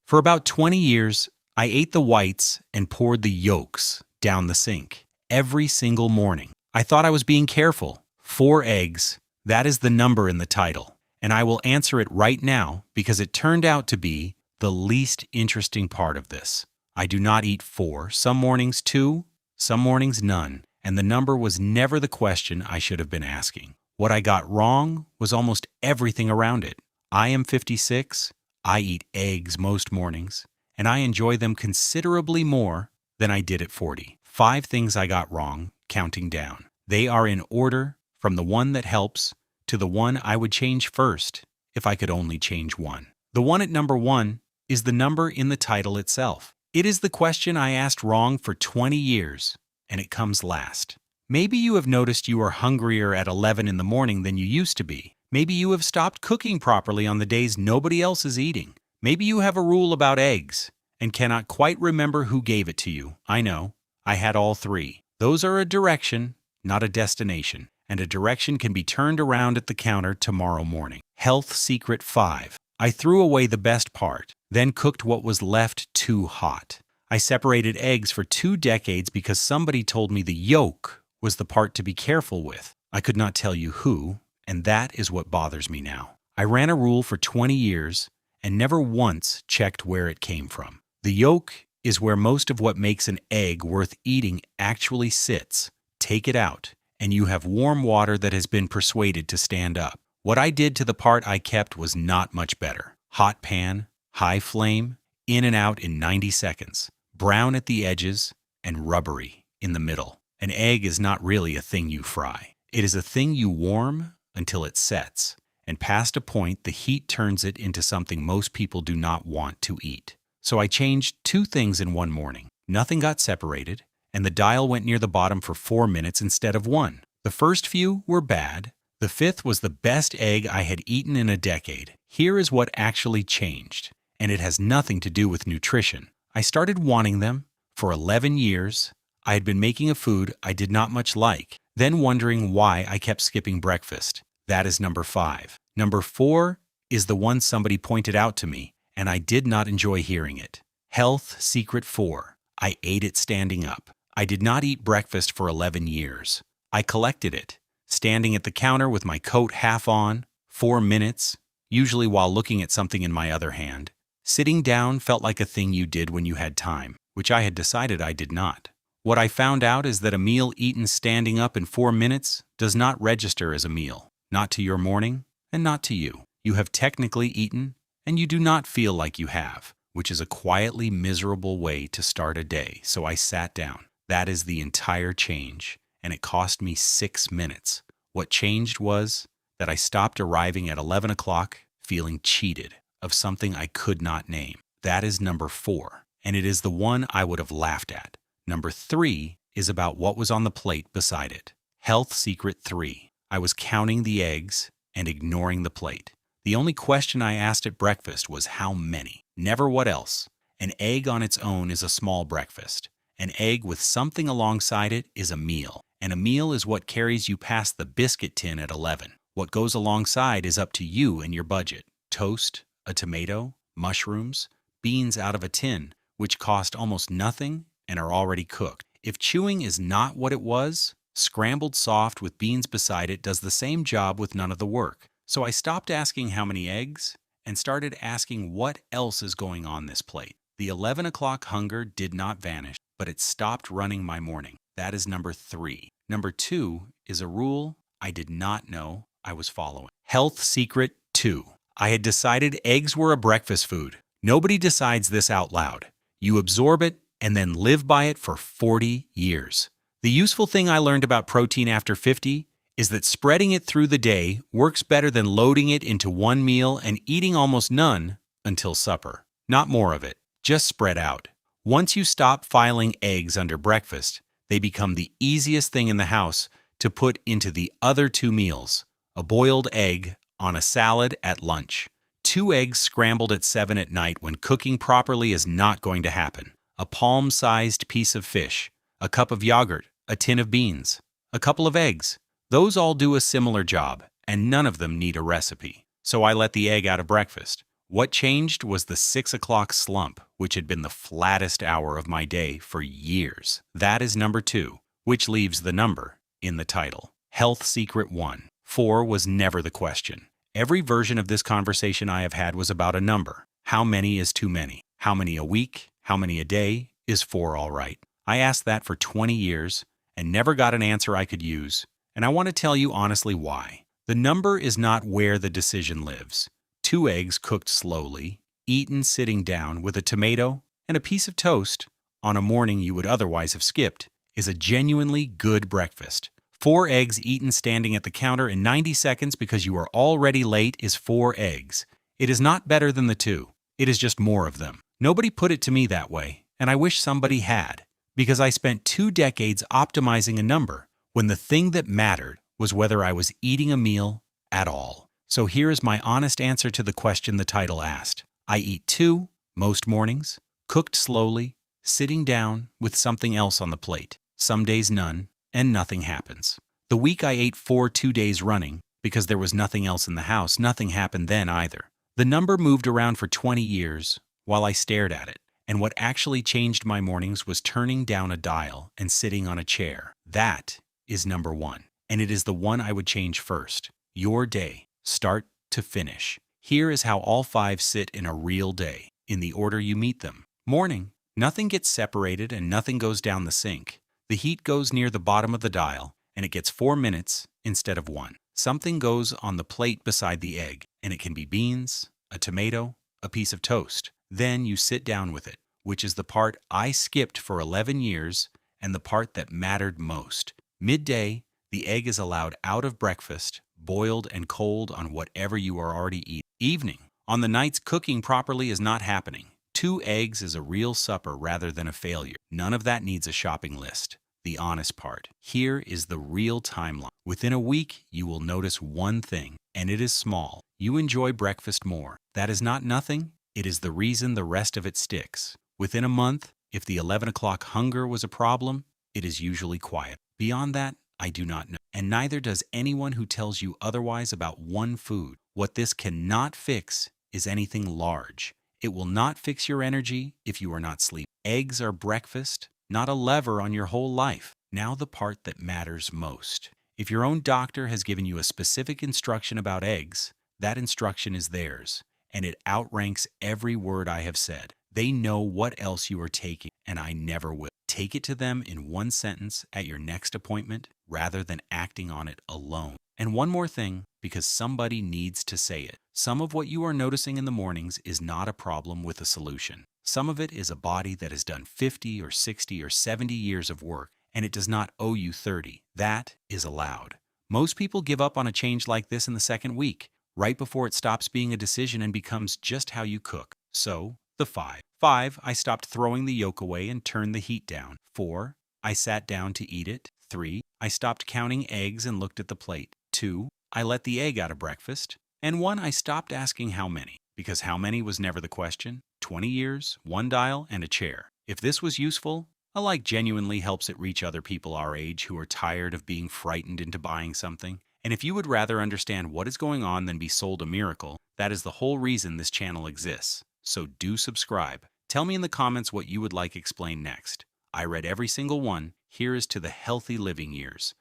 For about 20 years, I ate the whites and poured the yolks down the sink every single morning. I thought I was being careful. 4 eggs, that is the number in the title. And I will answer it right now because it turned out to be the least interesting part of this. I do not eat 4, some mornings 2, some mornings none, and the number was never the question I should have been asking. What I got wrong was almost everything around it. I am 56, I eat eggs most mornings, and I enjoy them considerably more than I did at 40. 5 things I got wrong, counting down. They are in order from the one that helps to the one I would change first if I could only change one. The one at number 1 is the number in the title itself. It is the question I asked wrong for 20 years, and it comes last. Maybe you have noticed you are hungrier at 11 in the morning than you used to be. Maybe you have stopped cooking properly on the days nobody else is eating. Maybe you have a rule about eggs and cannot quite remember who gave it to you. I know. I had all 3. Those are a direction, not a destination, and a direction can be turned around at the counter tomorrow morning. Health secret 5. I threw away the best part, then cooked what was left too hot. I separated eggs for 2 decades because somebody told me the yolk was the part to be careful with. I could not tell you who, and that is what bothers me now. I ran a rule for 20 years and never once checked where it came from. The yolk is where most of what makes an egg worth eating actually sits. Take it out, and you have warm water that has been persuaded to stand up. What I did to the part I kept was not much better. Hot pan, high flame, in and out in 90 seconds, brown at the edges, and rubbery in the middle. An egg is not really a thing you fry. It is a thing you warm until it sets, and past a point the heat turns it into something most people do not want to eat. So I changed 2 things in one morning. Nothing got separated, and the dial went near the bottom for 4 minutes instead of 1. The first few were bad. The 5th was the best egg I had eaten in a decade. Here is what actually changed, and it has nothing to do with nutrition. I started wanting them. For 11 years, I had been making a food I did not much like, then wondering why I kept skipping breakfast. That is number 5. Number 4 is the one somebody pointed out to me, and I did not enjoy hearing it. Health secret 4. I ate it standing up. I did not eat breakfast for 11 years. I collected it, standing at the counter with my coat half on, 4 minutes, usually while looking at something in my other hand. Sitting down felt like a thing you did when you had time, which I had decided I did not. What I found out is that a meal eaten standing up in 4 minutes does not register as a meal, not to your morning and not to you. You have technically eaten, and you do not feel like you have, which is a quietly miserable way to start a day. So I sat down. That is the entire change, and it cost me 6 minutes. What changed was that I stopped arriving at 11 o'clock feeling cheated of something I could not name. That is number 4, and it is the one I would have laughed at. Number 3 is about what was on the plate beside it. Health secret 3. I was counting the eggs and ignoring the plate. The only question I asked at breakfast was how many, never what else. An egg on its own is a small breakfast. An egg with something alongside it is a meal, and a meal is what carries you past the biscuit tin at 11. What goes alongside is up to you and your budget. Toast, a tomato, mushrooms, beans out of a tin, which cost almost nothing and are already cooked. If chewing is not what it was, scrambled soft with beans beside it does the same job with none of the work. So I stopped asking how many eggs and started asking what else is going on this plate. The 11 o'clock hunger did not vanish, but it stopped running my morning. That is number 3. Number 2 is a rule I did not know I was following. Health secret 2. I had decided eggs were a breakfast food. Nobody decides this out loud. You absorb it and then live by it for 40 years. The useful thing I learned about protein after 50 is that spreading it through the day works better than loading it into one meal and eating almost none until supper. Not more of it, just spread out. Once you stop filing eggs under breakfast, they become the easiest thing in the house to put into the other 2 meals. A boiled egg on a salad at lunch. 2 eggs scrambled at 7 at night when cooking properly is not going to happen. A palm-sized piece of fish, a cup of yogurt, a tin of beans, a couple of eggs. Those all do a similar job, and none of them need a recipe. So I let the egg out of breakfast. What changed was the 6 o'clock slump, which had been the flattest hour of my day for years. That is number 2, which leaves the number in the title. Health Secret 1. 4 was never the question. Every version of this conversation I have had was about a number. How many is too many? How many a week? How many a day? Is 4 all right? I asked that for 20 years and never got an answer I could use, and I want to tell you honestly why. The number is not where the decision lives. 2 eggs cooked slowly, eaten sitting down with a tomato and a piece of toast on a morning you would otherwise have skipped is a genuinely good breakfast. 4 eggs eaten standing at the counter in 90 seconds because you are already late is 4 eggs. It is not better than the 2. It is just more of them. Nobody put it to me that way, and I wish somebody had, because I spent 2 decades optimizing a number when the thing that mattered was whether I was eating a meal at all. So here is my honest answer to the question the title asked. I eat 2 most mornings, cooked slowly, sitting down with something else on the plate. Some days none, and nothing happens. The week I ate 4 2 days running, because there was nothing else in the house, nothing happened then either. The number moved around for 20 years while I stared at it, and what actually changed my mornings was turning down a dial and sitting on a chair. That is number 1, and it is the one I would change first. Your day, start to finish. Here is how all 5 sit in a real day, in the order you meet them. Morning, nothing gets separated and nothing goes down the sink. The heat goes near the bottom of the dial, and it gets 4 minutes instead of 1. Something goes on the plate beside the egg, and it can be beans, a tomato, a piece of toast. Then you sit down with it, which is the part I skipped for 11 years and the part that mattered most. Midday, the egg is allowed out of breakfast, boiled and cold on whatever you are already eating. Evening, on the nights cooking properly is not happening. 2 eggs is a real supper rather than a failure. None of that needs a shopping list. The honest part. Here is the real timeline. Within a week, you will notice one thing, and it is small. You enjoy breakfast more. That is not nothing. It is the reason the rest of it sticks. Within a month, if the 11 o'clock hunger was a problem, it is usually quiet. Beyond that, I do not know. And neither does anyone who tells you otherwise about one food. What this cannot fix is anything large. It will not fix your energy if you are not sleeping. Eggs are breakfast, not a lever on your whole life. Now the part that matters most. If your own doctor has given you a specific instruction about eggs, that instruction is theirs, and it outranks every word I have said. They know what else you are taking, and I never will. Take it to them in one sentence at your next appointment rather than acting on it alone. And one more thing, because somebody needs to say it. Some of what you are noticing in the mornings is not a problem with a solution. Some of it is a body that has done 50 or 60 or 70 years of work, and it does not owe you 30. That is allowed. Most people give up on a change like this in the second week, right before it stops being a decision and becomes just how you cook. So, the 5. 5, I stopped throwing the yolk away and turned the heat down. 4, I sat down to eat it. 3, I stopped counting eggs and looked at the plate. 2, I let the egg out of breakfast. And 1, I stopped asking how many, because how many was never the question. 20 years, 1 dial, and a chair. If this was useful, a like genuinely helps it reach other people our age who are tired of being frightened into buying something. And if you would rather understand what is going on than be sold a miracle, that is the whole reason this channel exists. So do subscribe. Tell me in the comments what you would like explained next. I read every single one. Here is to the healthy living years.